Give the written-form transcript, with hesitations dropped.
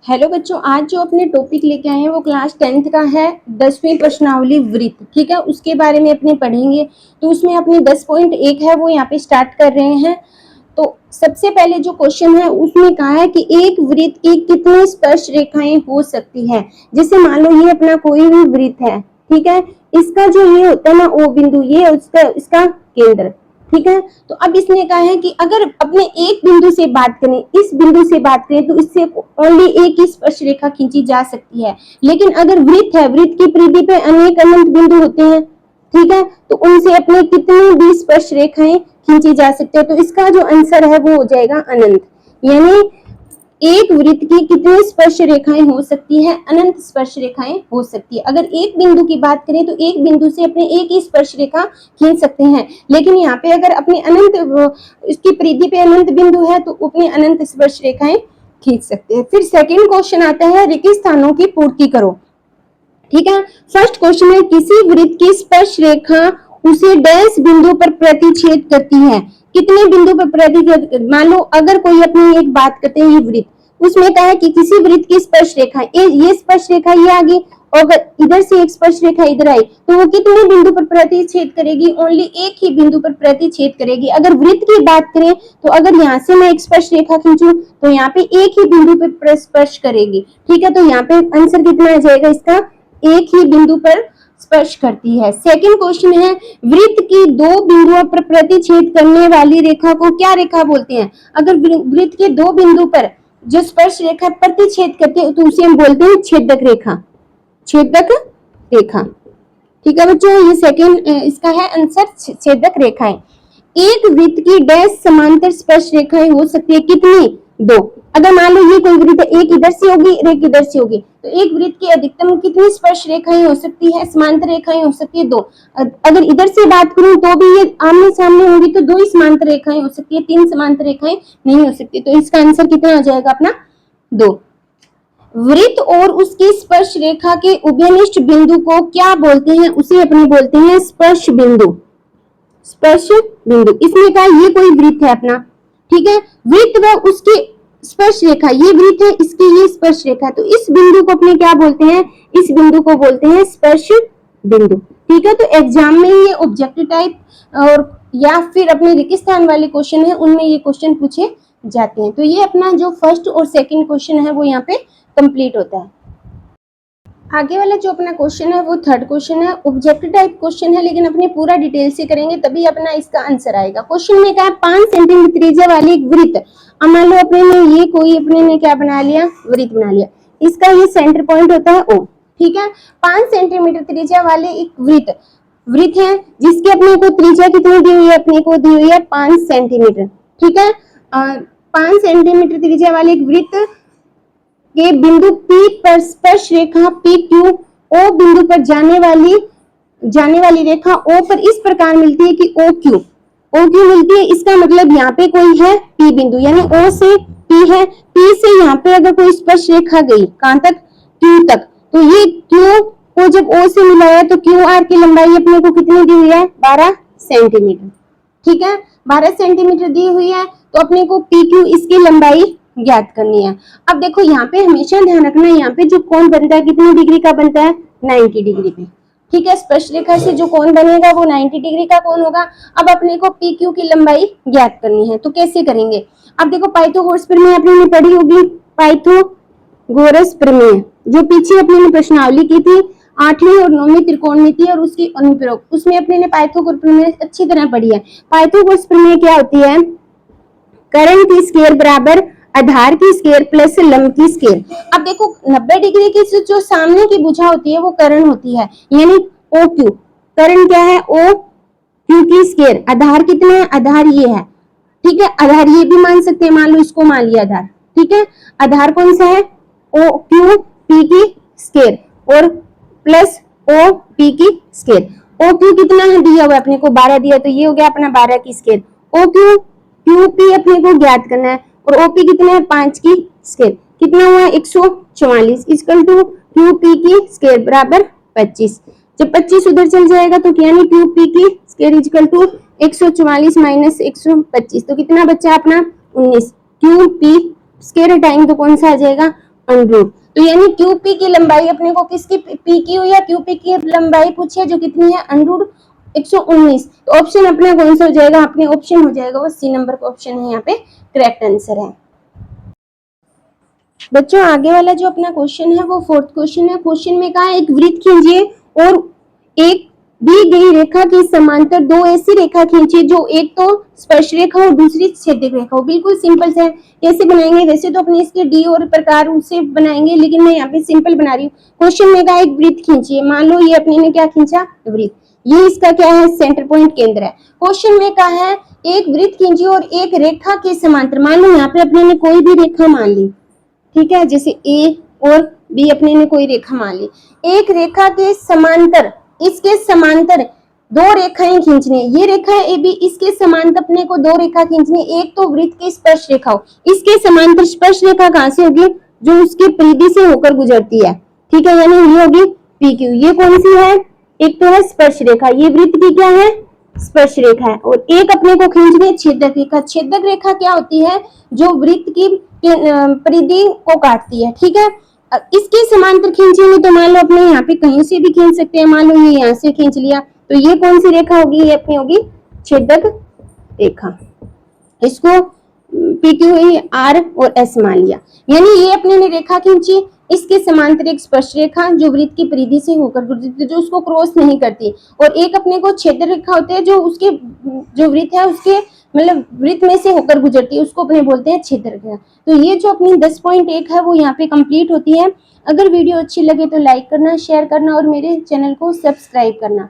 Hello बच्चों, आज जो अपने टॉपिक लेके आए हैं वो क्लास 10th का है 10वीं प्रश्नावली वृत्त। ठीक है, उसके बारे में अपने पढ़ेंगे। तो उसमें अपने 10.1 है वो यहाँ पे स्टार्ट कर रहे हैं। तो सबसे पहले जो क्वेश्चन है उसमें कहा है कि एक वृत्त की कितनी स्पर्श रेखाएं हो सकती है। जैसे मान लो ये अपना कोई भी वृत्त है, ठीक है, इसका जो ये होता है ना ओ बिंदु, ये इसका केंद्र, ठीक है। तो अब इसने कहा है कि अगर अपने एक बिंदु से बात करें, इस बिंदु से बात करें तो इससे ओनली एक ही स्पर्श रेखा खींची जा सकती है। लेकिन अगर वृत्त है, वृत्त की परिधि पे अनेक अनंत बिंदु होते हैं, ठीक है, तो उनसे अपने कितनी भी स्पर्श रेखाएं खींची जा सकती है। तो इसका जो आंसर है वो हो जाएगा अनंत। यानी एक वृत्त की कितनी स्पर्श रेखाएं हो सकती है? अनंत स्पर्श रेखाएं हो सकती है। अगर एक बिंदु की बात करें तो एक बिंदु से अपने एक ही स्पर्श रेखा खींच सकते हैं, लेकिन यहाँ पे अगर अपने अनंत इसकी परिधि पे अनंत बिंदु है तो अपने अनंत स्पर्श रेखाएं खींच सकते हैं। फिर सेकंड क्वेश्चन आता है रिक्त स्थानों की पूर्ति करो। ठीक है, फर्स्ट क्वेश्चन है किसी वृत्त की स्पर्श रेखा उसे डैश बिंदु पर प्रतिच्छेद करती है। कितने बिंदु पर प्रतिच्छेद? मान लो अगर कोई अपनी एक बात करते हैं ये वृत्त, उसमें कहा है कि किसी वृत्त की स्पर्श रेखा, ये स्पर्श रेखा ये आ गई, और अगर इधर से एक स्पर्श रेखा इधर आई तो वो कितने बिंदु पर प्रतिच्छेद करेगी? ओनली एक ही बिंदु पर प्रतिच्छेद करेगी। अगर वृत्त की बात करें तो अगर यहाँ से मैं एक स्पर्श रेखा खींचूं तो यहाँ पे एक ही बिंदु पर स्पर्श करेगी। ठीक है, तो यहाँ पे आंसर कितना आ जाएगा इसका? एक ही बिंदु पर स्पर्श करती है। सेकंड क्वेश्चन है वृत्त की दो बिंदुओं पर प्रतिच्छेद करने वाली रेखा को क्या रेखा बोलते हैं? अगर वृत्त के दो बिंदु पर जो स्पर्श रेखा प्रतिच्छेद करती है तो उसे हम बोलते हैं छेदक रेखा, छेदक रेखा। ठीक है बच्चों, ये सेकंड इसका है आंसर छेदक रेखाएं। एक वृत्त की डैश समांतर स्पर्श रेखाएं हो सकती है कितनी? दो। अगर मान लो ये कोई वृत्त है, एक इधर से होगी एक इधर से होगी, तो एक वृत्त की अधिकतम कितनी स्पर्श रेखाएं हो सकती है? समांतर रेखाएं हो सकती है दो। अगर इधर से बात करूं तो भी ये आमने सामने होगी तो दो ही समांतर रेखाएं हो सकती है, तीन समांतर रेखाएं नहीं हो सकती। तो इसका आंसर कितना आ जाएगा अपना? दो। वृत्त और उसकी स्पर्श रेखा के उभयनिष्ठ बिंदु को क्या बोलते हैं? उसे अपने बोलते हैं स्पर्श बिंदु, स्पर्श बिंदु। इसमें कहा ये कोई वृत्त है अपना, ठीक है, वृत्त व उसकी स्पर्श रेखा, ये वृत्त है, इसकी ये स्पर्श रेखा, तो इस बिंदु को अपने क्या बोलते हैं? इस बिंदु को बोलते हैं स्पर्श बिंदु। ठीक है, तो एग्जाम में ये ऑब्जेक्टिव टाइप और या फिर अपने रिक्त स्थान वाले क्वेश्चन है उनमें ये क्वेश्चन पूछे जाते हैं। तो ये अपना जो फर्स्ट और सेकंड क्वेश्चन है वो यहाँ पे कंप्लीट होता है। आगे वाला जो अपना क्वेश्चन है वो थर्ड क्वेश्चन है, ऑब्जेक्टिव टाइप क्वेश्चन है, लेकिन अपने पूरा डिटेल से करेंगे तभी अपना इसका आंसर आएगा। क्वेश्चन में क्या है? 5 सेंटीमीटर त्रिज्या वाली एक वृत्त, मान लो अपने ने ये कोई अपने ने क्या बना लिया? वृत्त बना लिया। इसका ये सेंटर पॉइंट होता है O, ठीक है। 5 सेंटीमीटर त्रिज्या वाले एक वृत्त है जिसकी अपने को त्रिज्या कितनी दी हुई है? अपने को दी हुई है 5 सेंटीमीटर, ठीक है। 5 सेंटीमीटर त्रिज्या वाले एक वृत्त के बिंदु P पर स्पर्श रेखा PQ O बिंदु पर जाने वाली रेखा O पर इस प्रकार मिलती है कि OQ मिलती है। इसका मतलब यहाँ पे कोई है P बिंदु, यानी O से P है, P से यहाँ पे अगर कोई स्पर्श रेखा गई कहां तक? Q तक, तो ये Q को जब O से मिलाया तो QR की लंबाई अपने को कितनी दी हुई है? 12 सेंटीमीटर, ठीक है, 12 सेंटीमीटर दी हुई है। तो अपने को PQ इसकी लंबाई ज्ञात करनी है। अब देखो यहाँ पे हमेशा ध्यान रखना है, यहाँ पे जो कोण बनता है कितनी डिग्री का बनता है? 90 डिग्री पे, ठीक है। स्पर्श रेखा से जो कोण बनेगा वो 90 डिग्री का कोण होगा। अब अपने को PQ की लंबाई ज्ञात करनी है, तो कैसे करेंगे? अब देखो पाइथागोरस प्रमेय आपने पढ़ी होगी, पाइथागोरस प्रमेय जो पीछे अपने ने प्रश्नावली की थी 8वीं और 9वीं त्रिकोणमिति और उसकी अनुप्रयोग, उसमें अपने ने पाइथागोरस प्रमेय अच्छी तरह पढ़ी है। पाइथागोरस प्रमेय क्या होती है? कर्ण की स्क्वायर बराबर आधार की स्क्वायर प्लस लंब की स्क्वायर। अब देखो 90 डिग्री की जो सामने की भुजा होती है वो कर्ण होती है, यानी OQ। कर्ण क्या है? OQ की स्क्वायर। आधार कितने हैं? आधार ये है, ठीक है। आधार ये भी मान सकते हैं, मान लो इसको मान लिया आधार, ठीक है। आधार कौन सा है? OQ P की स्क्वायर और प्लस OP की स्क्वायर। OQ कितना है दिया हुआ अपने को? 12 दिया, तो ये हो गया अपना 12 की स्क्वायर। OQ QP अपने को ज्ञात करना है और OP कितना है? 5 की स्क्वायर, कितना हुआ? 144 इक्वल टू QP की स्क्वायर बराबर 25। जब 25 उधर चल जाएगा तो यानी QP की स्क्वायर इक्वल टू 144 माइनस 125, तो कितना बच्चा अपना? 19। QP स्क्वायर हटाएंगे तो कौन सा आ जाएगा? अंडरूट। तो यानी क्यूपी की लंबाई अपने को किसकी पी क्यू या क्यूपी की लंबाई पूछी है जो कितनी है अंडरूट 119। तो ऑप्शन अपना कौन सा हो जाएगा, अपने ऑप्शन हो जाएगा वो सी नंबर का ऑप्शन है, यहाँ पे करेक्ट आंसर है। बच्चों आगे वाला जो अपना क्वेश्चन है वो फोर्थ क्वेश्चन है। क्वेश्चन में कहा एक वृत्त खींचिए और एक दी गई रेखा की समांतर दो ऐसी रेखा खींचिए जो एक तो स्पर्श रेखा और दूसरी छेदक रेखा हो। बिल्कुल सिंपल से कैसे बनाएंगे, वैसे तो अपने इसके डी और प्रकार उसे बनाएंगे, लेकिन मैं यहाँ पे सिंपल बना रही हूँ। क्वेश्चन में कहा एक वृत्त खींचिए, मान लो ये अपने ने क्या खींचा, वृत्त, ये इसका क्या है, सेंटर पॉइंट केंद्र है। क्वेश्चन में कहा है एक वृत्त खींचिए और एक रेखा के समांतर, मान लो यहाँ पे अपने ने कोई भी रेखा मान ली, ठीक है, जैसे ए और बी अपने ने कोई रेखा मान ली, एक रेखा के समांतर, इसके समांतर दो रेखाएं खींचनी है। ये रेखा है ए बी, इसके समांतर अपने को दो रेखा खींचनी है। एक तो वृत्त की स्पर्श रेखा हो, इसके समांतर स्पर्श रेखा कहां से होगी, जो उसके परिधि से होकर गुजरती है, ठीक है, यानी ये होगी पी क्यू। ये कौन सी है, एक तो है स्पर्श रेखा, ये वृत्त की क्या है, स्पर्श रेखा है। और एक अपने को खींचनी है छेदक रेखा। छेदक रेखा क्या होती है, जो वृत्त की परिधि को काटती है, ठीक है। इसके समांतर खींचेंगे तो मान लो अपने यहाँ पे कहीं से भी खींच सकते हैं, मान लो ये यहाँ से खींच लिया, तो ये कौन सी रेखा होगी, ये अपनी होगी छेदक रेखा। इसको पी क्यू हुई आर और एस मान लिया, यानी ये अपने ने रेखा खींची, इसके समांतर एक स्पर्श रेखा जो वृत्त की परिधि से होकर गुजरती है, जो उसको क्रॉस नहीं करती, और एक अपने को छेदक रेखा होती है जो उसके जो वृत्त है उसके मतलब वृत्त में से होकर गुजरती है, उसको अपने बोलते हैं छेदक रेखा। तो ये जो अपनी 10.1 है वो यहाँ पे कंप्लीट होती है। अगर वीडियो अच्छी लगे तो लाइक करना, शेयर करना और मेरे चैनल को सब्सक्राइब करना।